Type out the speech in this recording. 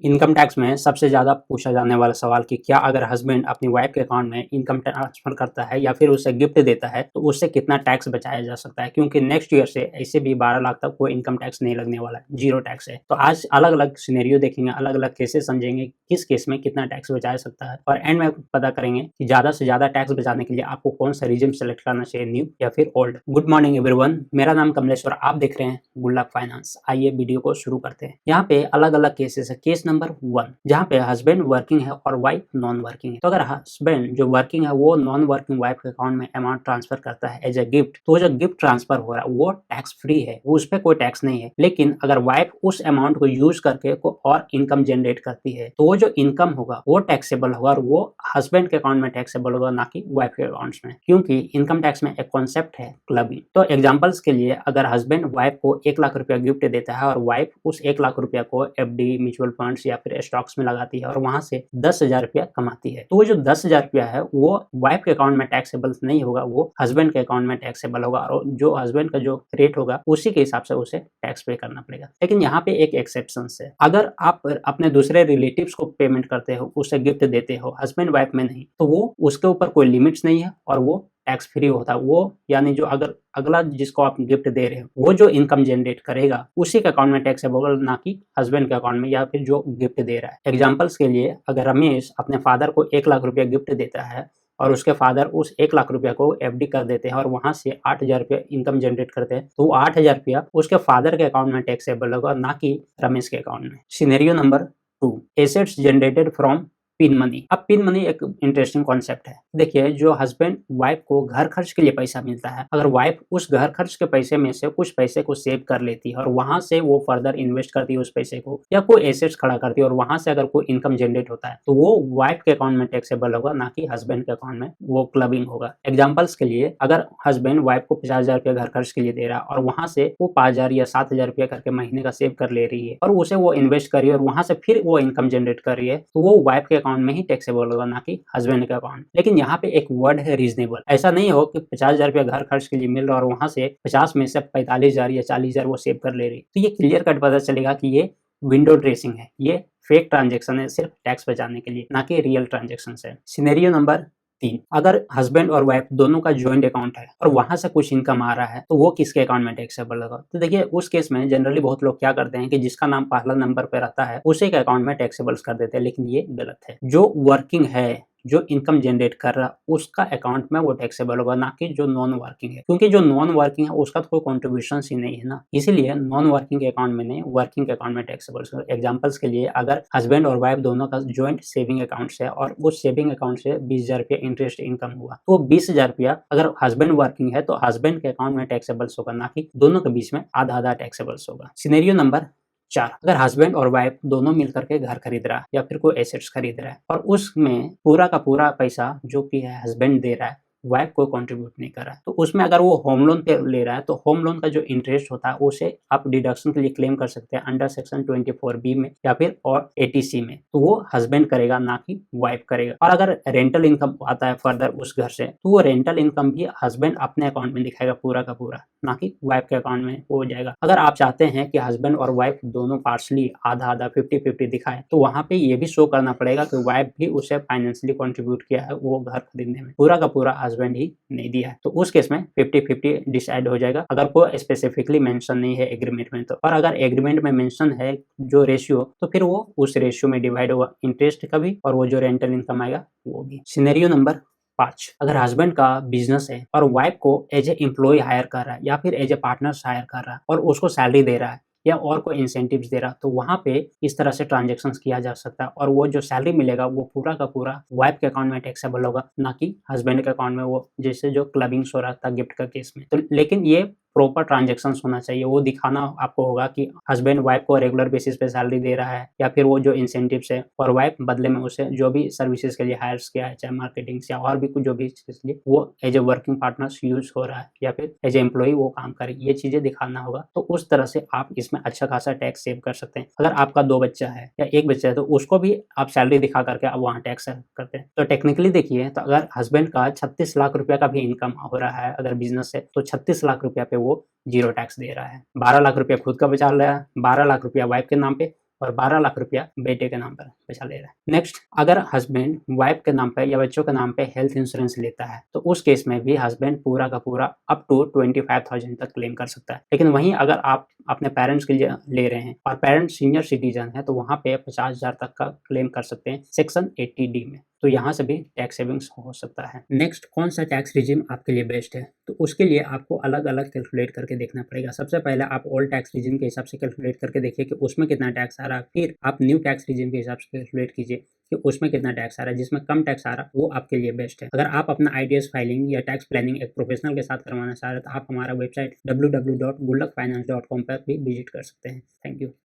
Income tax में सबसे ज़्यादा पूछा जाने वाला सवाल कि क्या अगर हस्बैंड अपनी वाइफ के अकाउंट में इनकम ट्रांसफ़र करता है या फिर उसे गिफ्ट देता है, तो उससे कितना टैक्स बचाया जा सकता है? क्योंकि नेक्स्ट ईयर से ऐसे भी 12 लाख तक कोई इनकम टैक्स नहीं लगने वाला है, ज़ीरो टैक्स है। तो आज अलग-अलग सिनेरियो देखेंगे, अलग-अलग केसेस समझेंगे, किस केस में कितना टैक्स बचाया जा सकता है और एंड में पता करेंगे कि ज़्यादा से ज़्यादा टैक्स बचाने के लिए आपको कौन-सा रिजिम सेलेक्ट करना चाहिए, न्यू या फिर ओल्ड। गुड मॉर्निंग एवरीवन, मेरा नाम कमलेश और आप देख रहे हैं गुड लक फाइनेंस। आइए वीडियो को शुरू करते हैं। यहाँ पे अलग-अलग केसेस है। केस नंबर 1 जहाँ पे हस्बैंड वर्किंग है और वाइफ नॉन वर्किंग है। तो अगर हस्बैंड जो वर्किंग है वो नॉन वर्किंग वाइफ के अकाउंट में अमाउंट ट्रांसफर करता है एज ए गिफ्ट, तो जो गिफ्ट ट्रांसफर हो रहा है वो टैक्स फ्री है, वो उस पर कोई टैक्स नहीं है। लेकिन अगर वाइफ उस अमाउंट को यूज करके कोई और इनकम जनरेट करती है तो वो जो इनकम होगा वो टैक्सेबल होगा और वो हस्बैंड के अकाउंट में टैक्सेबल होगा, ना कि वाइफ के अकाउंट में। क्योंकि इनकम टैक्स में एक कॉन्सेप्ट है क्लबिंग। तो एग्जांपल्स के लिए अगर हस्बैंड वाइफ को 1 लाख रुपया गिफ्ट देता है और वाइफ उस 1 लाख रुपया को एफडी, म्यूचुअल फंड्स या फिर स्टॉक्स में लगाती है और वहां से 10,000 रुपया कमाती है, तो वो जो 10,000 रुपया है वो वाइफ के अकाउंट में टैक्सेबल नहीं होगा, वो हस्बैंड के अकाउंट में टैक्सेबल होगा और जो हस्बैंड का जो रेट होगा उसी के हिसाब से उसे टैक्स पे करना पड़ेगा। लेकिन यहाँ पे एक एक्सेप्शन है, अगर आप अपने दूसरे रिलेटिव्स को पेमेंट करते हो, उसे गिफ्ट देते हो, हस्बैंड वाइफ में नहीं, तो वो उसके ऊपर कोई लिमिट्स नहीं है और वो टैक्स फ्री होता है। वो यानी जो अगर अगला जिसको आप गिफ्ट दे रहे हो वो जो इनकम जनरेट करेगा उसी के अकाउंट में टैक्स होगा, ना कि हस्बैंड के अकाउंट में या फिर जो गिफ्ट दे रहा है। एग्जांपल्स के लिए अगर रमेश अपने फादर को 1 लाख रुपया गिफ्ट देता है और उसके फादर उस 1 लाख रुपया को एफडी कर देते हैं और वहां से 8,000 रुपया इनकम जनरेट करते हैं, तो 8,000 रुपया उसके फादर के अकाउंट में टैक्सेबल होगा, ना कि रमेश के अकाउंट में। Scenario number 2, assets generated from pin money. अब पिन मनी एक इंटरेस्टिंग कॉन्सेप्ट है। देखिए, जो हस्बैंड वाइफ को घर खर्च के लिए पैसा मिलता है, अगर वाइफ उस घर खर्च के पैसे में से कुछ पैसे को सेव कर लेती है और वहां से वो फर्दर इन्वेस्ट करती है उस पैसे को या कोई एसेट्स खड़ा करती है और वहां से अगर कोई इनकम जनरेट होता है, तो वो वाइफ के अकाउंट में टैक्सेबल होगा, ना कि हस्बैंड के अकाउंट में वो क्लबिंग होगा। एग्जाम्पल्स के लिए अगर हस्बैंड वाइफ को 50,000 रुपया घर खर्च के लिए दे रहा है और वहां से वो 5,000 या 7,000 रुपया करके महीने का सेव कर ले रही है और उसे वो इन्वेस्ट कर रही है और वहां से फिर वो इनकम जनरेट कर रही है, तो वो वाइफ के अकाउंट में ही टैक्सेबल होगा, ना कि हस्बैंड के अकाउंट। लेकिन यहाँ पे एक वर्ड है रीजनेबल। ऐसा नहीं हो कि 50,000 रुपया घर खर्च के लिए मिल रहा और वहां से 50 में से 45,000 या 40,000 वो सेव कर ले रही, तो ये क्लियर कट पता चलेगा कि ये विंडो ड्रेसिंग है, ये फेक ट्रांजेक्शन है, सिर्फ टैक्स बचाने के लिए, ना कि रियल ट्रांजेक्शन है। सिनेरियो नंबर 3, अगर हस्बैंड और वाइफ दोनों का ज्वाइंट अकाउंट है और वहां से कुछ इनकम आ रहा है, तो वो किसके अकाउंट में टैक्सेबल होगा? तो देखिए, उस केस में जनरली बहुत लोग क्या करते हैं कि जिसका नाम पहला नंबर पे रहता है उसी के अकाउंट में टैक्सेबल कर देते हैं, लेकिन ये गलत है। जो वर्किंग है, जो इनकम जनरेट कर रहा उसका अकाउंट में वो टैक्सेबल होगा, ना कि जो नॉन वर्किंग है। क्योंकि जो नॉन वर्किंग है उसका तो कोई कॉन्ट्रीब्यूशन ही नहीं है ना, इसीलिए नॉन वर्किंग के अकाउंट में नहीं, वर्किंग के अकाउंट में टैक्सेबल। एग्जांपल्स के लिए अगर हस्बैंड और वाइफ दोनों का ज्वाइंट सेविंग अकाउंट है और उस सेविंग अकाउंट से 20,000 रुपया इंटरेस्ट इनकम हुआ, तो 20,000 रुपया अगर हस्बैंड वर्किंग है तो हस्बैंड के अकाउंट में टैक्सेबल होगा, ना कि दोनों के बीच में आधा आधा टैक्सेबल होगा। सिनेरियो नंबर 4, अगर हस्बैंड और वाइफ दोनों मिलकर के घर खरीद रहा है या फिर कोई एसेट्स खरीद रहा है और उसमें पूरा का पूरा पैसा जो कि है हस्बैंड दे रहा है, वाइफ को कंट्रीब्यूट नहीं कर रहा है, तो उसमें अगर वो होम लोन पे ले रहा है तो होम लोन का जो इंटरेस्ट होता है उसे आप डिडक्शन के लिए क्लेम कर सकते हैं अंडर सेक्शन 24B में या फिर और 80C में, तो वो हस्बैंड करेगा, ना कि वाइफ करेगा। और अगर रेंटल इनकम आता है फर्दर उस घर से, तो वो रेंटल इनकम भी हस्बैंड अपने अकाउंट में दिखाएगा पूरा का पूरा, ना कि वाइफ के अकाउंट में हो जाएगा। अगर आप चाहते हैं कि हस्बैंड और वाइफ दोनों पार्शली आधा आधा 50-50 दिखाएं, तो वहां पे ये भी शो करना पड़ेगा कि वाइफ भी उसे फाइनेंशियली कंट्रीब्यूट किया है वो घर खरीदने में, पूरा का पूरा हस्बैंड ही नहीं दिया है। तो उस केस में 50-50 डिसाइड हो जाएगा, अगर कोई स्पेसिफिकली मेंशन नहीं है एग्रीमेंट में तो। और अगर एग्रीमेंट में मेंशन है जो रेशियो, तो फिर वो उस रेशियो में डिवाइड होगा, इंटरेस्ट का भी और वो जो रेंटल इनकम आएगा वो भी। सिनेरियो नंबर 5, अगर हस्बैंड का बिजनेस है और वाइफ को एज ए एम्प्लॉय हायर कर रहा है या फिर एज ए पार्टनर हायर कर रहा है और उसको सैलरी दे रहा है या और कोई इंसेंटिव्स दे रहा, तो वहां पे इस तरह से ट्रांजेक्शन किया जा सकता है और वो जो सैलरी मिलेगा वो पूरा का पूरा वाइफ के अकाउंट में टैक्सेबल होगा, ना कि हस्बैंड के अकाउंट में, वो जैसे जो क्लबिंग हो रहा था गिफ्ट का केस में। तो लेकिन ये प्रॉपर ट्रांजेक्शन होना चाहिए, वो दिखाना आपको होगा कि हस्बैंड वाइफ को रेगुलर बेसिस पे सैलरी दे रहा है या फिर वो जो इंसेंटिव्स है और वाइफ बदले में उसे जो भी सर्विसेज के लिए हायर्स किया है, चाहे मार्केटिंग या और भी कुछ जो भी चीज लिए, वो as a working partners use हो रहा है या फिर एज ए एम्प्लॉय वो काम करे, ये चीजें दिखाना होगा। तो उस तरह से आप इसमें अच्छा खासा टैक्स सेव कर सकते हैं। अगर आपका 2 बच्चा है या 1 बच्चा है तो उसको भी आप सैलरी दिखा करके आप वहाँ टैक्स करते हैं। तो टेक्निकली देखिए, तो अगर हस्बैंड का 36 लाख रुपया का भी इनकम हो रहा है अगर बिजनेस है, तो 36 लाख रुपया पे वो जीरो टैक्स दे रहा है। 12 लाख रुपया खुद का बचा रहा है, 12 लाख रुपया वाइफ के नाम पे और 12 लाख रुपया बेटे के नाम पर पैसा ले रहा है। नेक्स्ट, अगर हस्बैंड वाइफ के नाम पे या बच्चों के नाम पे हेल्थ इंश्योरेंस लेता है तो उस केस में भी हस्बैंड पूरा का पूरा अप टू 25,000 तक क्लेम कर सकता है। लेकिन वहीं अगर आप अपने पेरेंट्स के लिए ले रहे हैं और पेरेंट्स सीनियर सिटीजन है तो वहाँ पे 50,000 तक का क्लेम कर सकते हैं सेक्शन 80D में। तो यहाँ से भी टैक्स सेविंग्स हो सकता है। नेक्स्ट, कौन सा टैक्स रिजिम आपके लिए बेस्ट है? तो उसके लिए आपको अलग अलग कैलकुलेट करके देखना पड़ेगा। सबसे पहले आप ओल्ड टैक्स रिजिम के हिसाब से कैलकुलेट करके देखिए कि उसमें कितना टैक्स आ रहा है। फिर आप न्यू टैक्स रिजिम के हिसाब से कैलकुलेट कीजिए कि उसमें कितना टैक्स आ रहा है। जिसमें कम टैक्स आ रहा है वो आपके लिए बेस्ट है। अगर आप अपना आईटीएस फाइलिंग या टैक्स प्लानिंग एक प्रोफेशनल के साथ करवाना चाह रहे हैं तो आप हमारा वेबसाइट www.gullakfinance.com पर भी विजिट कर सकते हैं। Thank you.